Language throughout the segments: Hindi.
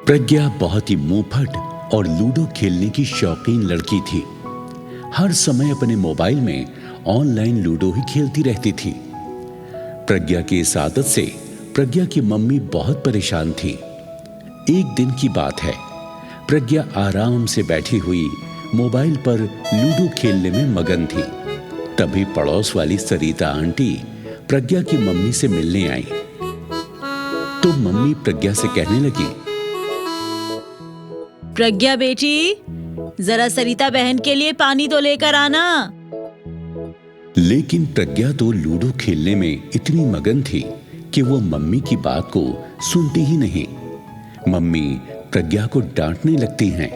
प्रज्ञा बहुत ही मुंहफट और लूडो खेलने की शौकीन लड़की थी। हर समय अपने मोबाइल में ऑनलाइन लूडो ही खेलती रहती थी। प्रज्ञा की इस आदत से प्रज्ञा की मम्मी बहुत परेशान थी। एक दिन की बात है, प्रज्ञा आराम से बैठी हुई मोबाइल पर लूडो खेलने में मगन थी। तभी पड़ोस वाली सरिता आंटी प्रज्ञा की मम्मी से मिलने आई। तो मम्मी प्रज्ञा से कहने लगी, प्रज्ञा बेटी, जरा सरिता बहन के लिए पानी तो लेकर आना। लेकिन प्रज्ञा तो लूडो खेलने में इतनी मगन थी कि वो मम्मी की बात को सुनती ही नहीं। मम्मी प्रज्ञा को डांटने लगती हैं।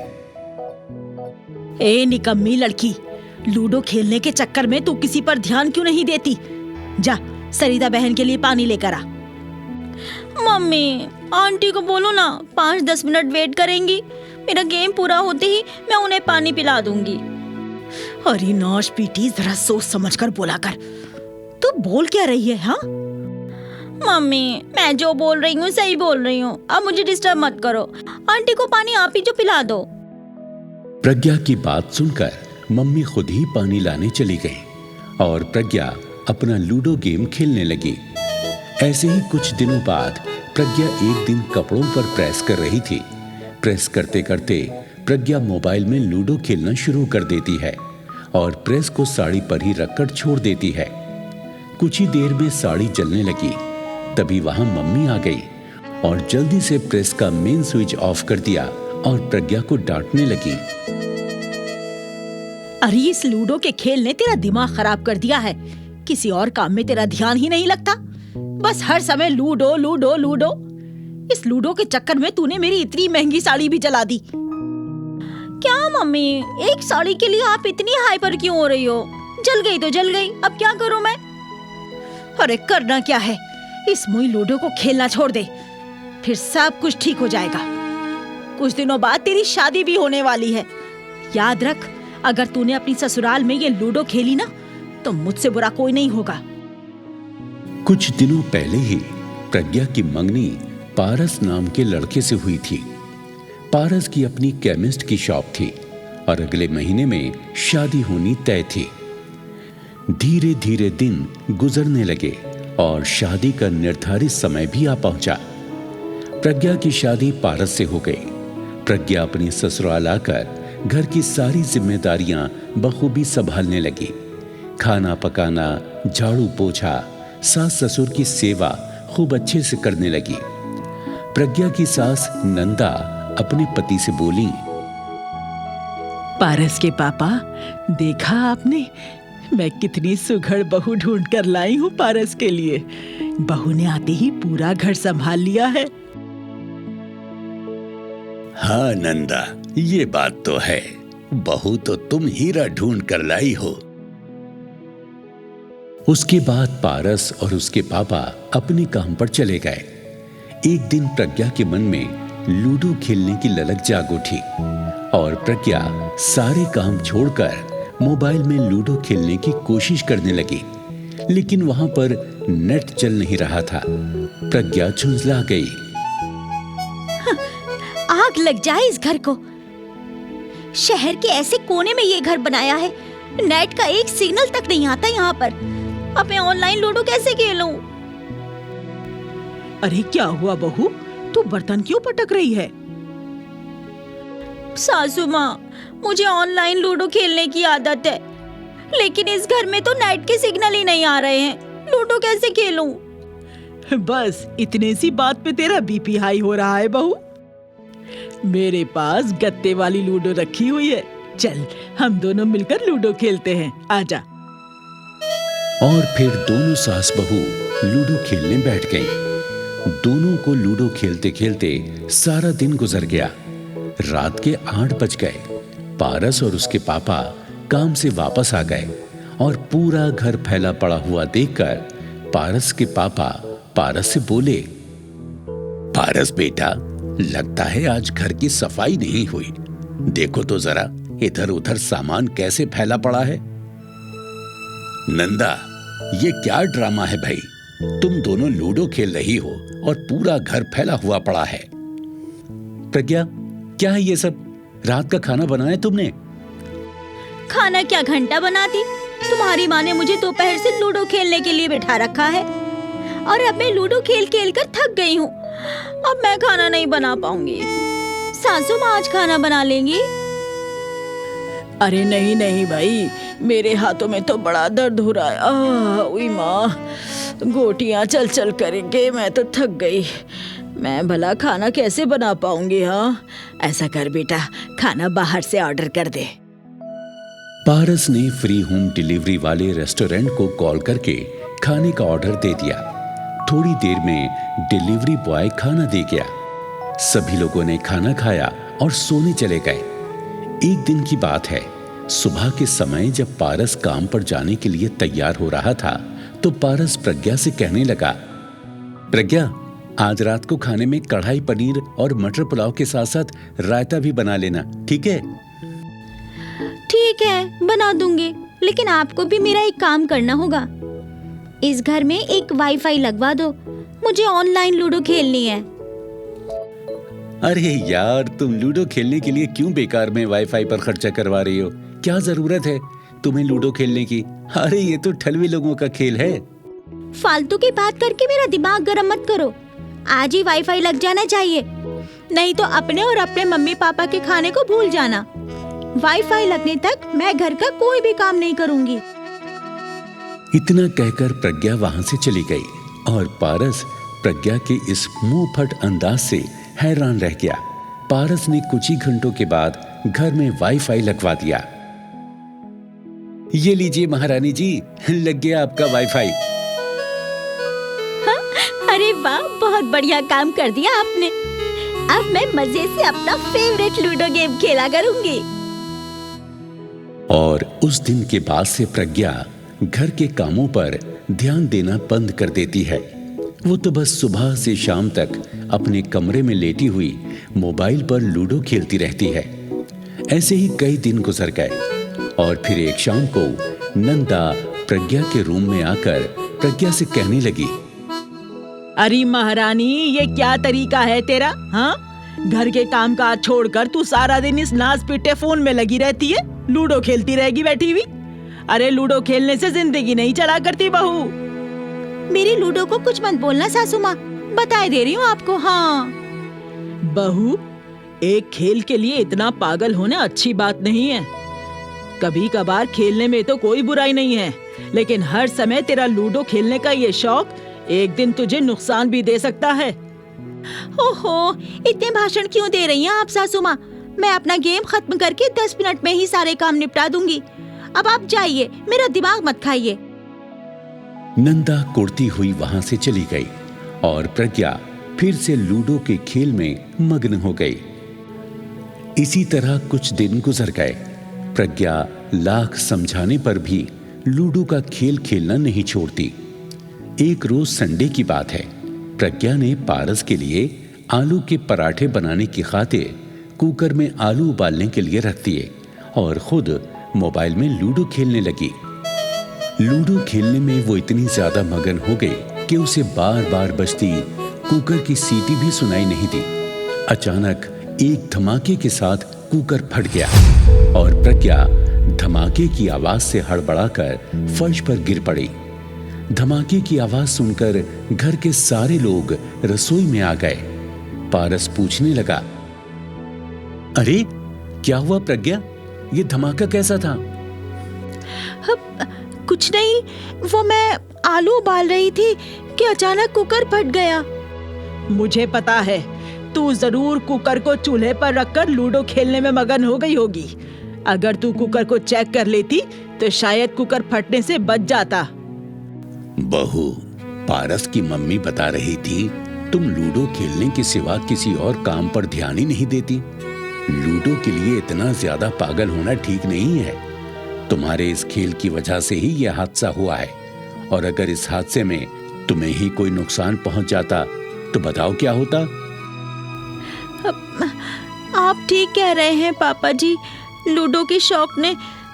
ए निकम्मी लड़की, लूडो खेलने के चक्कर में तू किसी पर ध्यान क्यों नहीं देती? जा सरिता बहन के लिए पानी लेकर आ। मम्मी, आंटी को बोलो ना 5-10 मिनट वेट करेंगी। मेरा गेम पूरा होते ही मैं उन्हें पानी पिला दूंगी। अरे नाश बेटी, जरा सोच समझ कर बोला कर। तू बोल क्या रही है? हाँ मम्मी, मैं जो बोल रही हूँ सही बोल रही हूँ। अब मुझे डिस्टर्ब मत करो। आंटी को पानी आप ही जो पिला दो। प्रज्ञा की बात सुनकर मम्मी खुद ही पानी लाने चली गई और प्रज्ञा अपना लूडो गेम खेलने लगी। ऐसे ही कुछ दिनों बाद प्रज्ञा एक दिन कपड़ों पर प्रेस कर रही थी। प्रेस करते करते प्रज्ञा मोबाइल में लूडो खेलना शुरू कर देती है और प्रेस को साड़ी पर ही रखकर छोड़ देती है। कुछ ही देर में साड़ी जलने लगी। तभी वहां मम्मी आ गई और जल्दी से प्रेस का मेन स्विच ऑफ कर दिया और प्रज्ञा को डांटने लगी। अरे इस लूडो के खेल ने तेरा दिमाग खराब कर दिया है। किसी और काम में तेरा ध्यान ही नहीं लगता। बस हर समय लूडो लूडो लूडो। इस लूडो के चक्कर में तूने मेरी इतनी महंगी साड़ी भी जला दी। क्या मम्मी, एक साड़ी के लिए आप इतनी हाइपर क्यों हो रही हो? जल गई तो जल गई, अब क्या करूं मैं? अरे करना क्या है, इस मुई लूडो को खेलना छोड़ दे, फिर सब कुछ ठीक हो जाएगा। कुछ दिनों बाद तेरी शादी भी होने वाली है। याद रख, अगर तूने अपनी ससुराल में ये लूडो खेली ना, तो मुझसे बुरा कोई नहीं होगा। कुछ दिनों पहले ही प्रज्ञा की मंगनी पारस नाम के लड़के से हुई थी। पारस की अपनी केमिस्ट की शॉप थी और अगले महीने में शादी होनी तय थी। धीरे धीरे दिन गुजरने लगे और शादी का निर्धारित समय भी आ पहुंचा। प्रज्ञा की शादी पारस से हो गई। प्रज्ञा अपनी ससुराल आकर घर की सारी जिम्मेदारियां बखूबी संभालने लगी। खाना पकाना, झाड़ू पोछा, सास ससुर की सेवा खूब अच्छे से करने लगी। प्रज्ञा की सास नंदा अपने पति से बोली, पारस के पापा, देखा आपने, मैं कितनी सुघड़ बहू ढूंढ कर लाई हूँ पारस के लिए। बहू ने आते ही पूरा घर संभाल लिया है। हाँ नंदा, ये बात तो है। बहू तो तुम हीरा ढूंढ कर लाई हो। उसके बाद पारस और उसके पापा अपने काम पर चले गए। एक दिन प्रज्ञा के मन में लूडो खेलने की ललक जाग उठी और प्रज्ञा सारे काम छोड़कर मोबाइल में लूडो खेलने की कोशिश करने लगी। लेकिन वहां पर नेट चल नहीं रहा था। प्रज्ञा झुंझला गई। आग लग जाए इस घर को। शहर के ऐसे कोने में ये घर बनाया है, नेट का एक सिग्नल तक नहीं आता यहाँ पर। अब मैं ऑनलाइन लूडो कैसे खेलूं? अरे क्या हुआ बहू, तू बर्तन क्यों पटक रही है? सासू माँ, मुझे ऑनलाइन लूडो खेलने की आदत है, लेकिन इस घर में तो नेट के सिग्नल ही नहीं आ रहे हैं। लूडो कैसे खेलूं? बस इतने सी बात पे तेरा बीपी हाई हो रहा है बहू। मेरे पास गत्ते वाली लूडो रखी हुई है। चल हम दोनों मिलकर लूडो खेलते हैं, आजा। और फिर दोनों सास बहू लूडो खेलने बैठ गईं। दोनों को लूडो खेलते खेलते सारा दिन गुजर गया। रात के 8 बज गए। पारस और उसके पापा काम से वापस आ गए और पूरा घर फैला पड़ा हुआ देखकर पारस के पापा पारस से बोले, पारस बेटा, लगता है आज घर की सफाई नहीं हुई। देखो तो जरा इधर उधर सामान कैसे फैला पड़ा है। नंदा, ये क्या ड्रामा है भाई? तुम दोनों लूडो खेल रही हो और पूरा घर फैला हुआ पड़ा है। प्रज्ञा, क्या है ये सब? रात का खाना बनाया तुमने? खाना क्या घंटा बनाती, तुम्हारी माँ ने मुझे दोपहर से लूडो खेलने के लिए बैठा रखा है और अब मैं लूडो खेल खेल कर थक गई हूँ। अब मैं खाना नहीं बना पाऊंगी। सासू माँ आज खाना बना लेंगी। अरे नहीं नहीं भाई, मेरे हाथों में तो बड़ा दर्द हो रहा है। उई माँ, गोटियां चल चल करके मैं तो थक गई। मैं भला खाना कैसे बना पाऊंगी? हाँ, ऐसा कर बेटा, खाना बाहर से ऑर्डर कर दे। पारस ने फ्री होम डिलीवरी वाले रेस्टोरेंट को कॉल करके खाने का ऑर्डर दे दिया। थोड़ी देर में डिलीवरी बॉय खाना दे गया। सभी लोगों ने खाना खाया और सोने चले गए। एक दिन की बात है, सुबह के समय जब पारस काम पर जाने के लिए तैयार हो रहा था तो पारस प्रज्ञा से कहने लगा, प्रज्ञा, आज रात को खाने में कढ़ाई पनीर और मटर पुलाव के साथ साथ रायता भी बना लेना, ठीक है? ठीक है, बना दूंगी, लेकिन आपको भी मेरा एक काम करना होगा। इस घर में एक वाईफाई लगवा दो, मुझे ऑनलाइन लूडो खेलनी है। अरे यार, तुम लूडो खेलने के लिए क्यों बेकार में वाईफाई पर खर्चा करवा रही हो? क्या जरूरत है तुम्हें लूडो खेलने की? अरे ये तो ठलवी लोगों का खेल है। फालतू की बात करके मेरा दिमाग गर्म मत करो। आज ही वाईफाई लग जाना चाहिए, नहीं तो अपने और अपने मम्मी पापा के खाने को भूल जाना। वाईफाई लगने तक मैं घर का कोई भी काम नहीं करूंगी। इतना कहकर प्रज्ञा वहां से चली गई और पारस प्रज्ञा के इस मुंहफट अंदाज से हैरान रह गया। पारस ने कुछ ही घंटों के बाद घर में वाईफाई लगवा दिया। ये लीजिए महारानी जी, लग गया आपका वाईफाई। हाँ? अरे वाह, बहुत बढ़िया काम कर दिया आपने। अब मैं मजे से अपना फेवरेट लूडो गेम खेला करूंगी। और उस दिन के बाद से प्रज्ञा घर के कामों पर ध्यान देना बंद कर देती है। वो तो बस सुबह से शाम तक अपने कमरे में लेटी हुई मोबाइल पर लूडो खेलती रहती है। ऐसे ही कई दिन गुजर गए और फिर एक शाम को नंदा प्रज्ञा के रूम में आकर प्रज्ञा से कहने लगी, अरे महारानी, ये क्या तरीका है तेरा? हाँ, घर के काम काज छोड़कर तू सारा दिन इस नाच पिटे फोन में लगी रहती है, लूडो खेलती रहेगी बैठी हुई। अरे लूडो खेलने से जिंदगी नहीं चला करती बहू। मेरी लूडो को कुछ मत बोलना सासू माँ, बताए दे रही हूँ आपको। हाँ बहू, एक खेल के लिए इतना पागल होना अच्छी बात नहीं है। कभी कभार खेलने में तो कोई बुराई नहीं है, लेकिन हर समय तेरा लूडो खेलने का ये शौक एक दिन तुझे नुकसान भी दे सकता है। ओहो, इतने भाषण क्यों दे रही हैं आप सासू माँ? मैं अपना गेम खत्म करके 10 मिनट में ही सारे काम निपटा दूंगी। अब आप जाइए, मेरा दिमाग मत खाइए। नंदा कुड़ती हुई वहां से चली गई और प्रज्ञा फिर से लूडो के खेल में मग्न हो गई। इसी तरह कुछ दिन गुजर गए। प्रज्ञा लाख समझाने पर भी लूडो का खेल खेलना नहीं छोड़ती। एक रोज संडे की बात है, प्रज्ञा ने पारस के लिए आलू के पराठे बनाने की खातिर कुकर में आलू उबालने के लिए रख दिए और खुद मोबाइल में लूडो खेलने लगी। लूडो खेलने में वो इतनी ज्यादा मगन हो गई कि उसे बार बार बजती कुकर की सीटी भी सुनाई नहीं दी। अचानक एक धमाके के साथ कुकर फट गया और प्रज्ञा धमाके की आवाज से हड़बड़ाकर फर्श पर गिर पड़ी। धमाके की आवाज सुनकर घर के सारे लोग रसोई में आ गए। पारस पूछने लगा, अरे क्या हुआ प्रज्ञा, ये धमाका कैसा था? कुछ नहीं, वो मैं आलू उबाल रही थी कि अचानक कुकर फट गया। मुझे पता है, तू जरूर कुकर को चूल्हे पर रखकर लूडो खेलने में मगन हो गई होगी। अगर तू कुकर को चेक कर लेती तो शायद कुकर फटने से बच जाता। बहू, पारस की मम्मी बता रही थी तुम लूडो खेलने के सिवा किसी और काम पर ध्यान ही नहीं देती। लूडो के लिए इतना ज्यादा पागल होना ठीक नहीं है। तुम्हारे इस खेल की वजह से ही यह हादसा हुआ है, और अगर इस हादसे में तुम्हें ही कोई नुकसान पहुंच जाता तो बताओ क्या होता? आप ठीक कह रहे हैं पापा जी। लूडो के शौक ने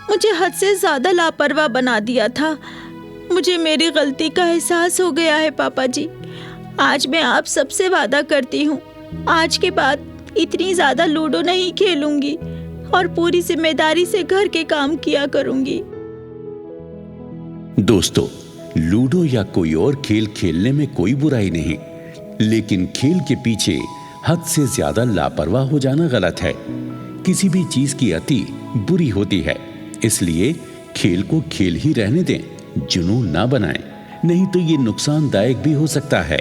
मुझे हद से ज्यादा लापरवाह बना दिया था। मुझे मेरी गलती का एहसास हो गया है पापा जी। आज मैं आप सबसे वादा करती हूँ, आज के बाद इतनी ज्यादा लूडो नहीं खेलूंगी और पूरी जिम्मेदारी से घर के काम किया करूंगी। दोस्तों, लूडो या कोई और खेल खेलने में कोई बुराई नहीं, लेकिन खेल के पीछे हद से ज्यादा लापरवाह हो जाना गलत है। किसी भी चीज की अति बुरी होती है, इसलिए खेल को खेल ही रहने दें, जुनून ना बनाएं, नहीं तो ये नुकसानदायक भी हो सकता है।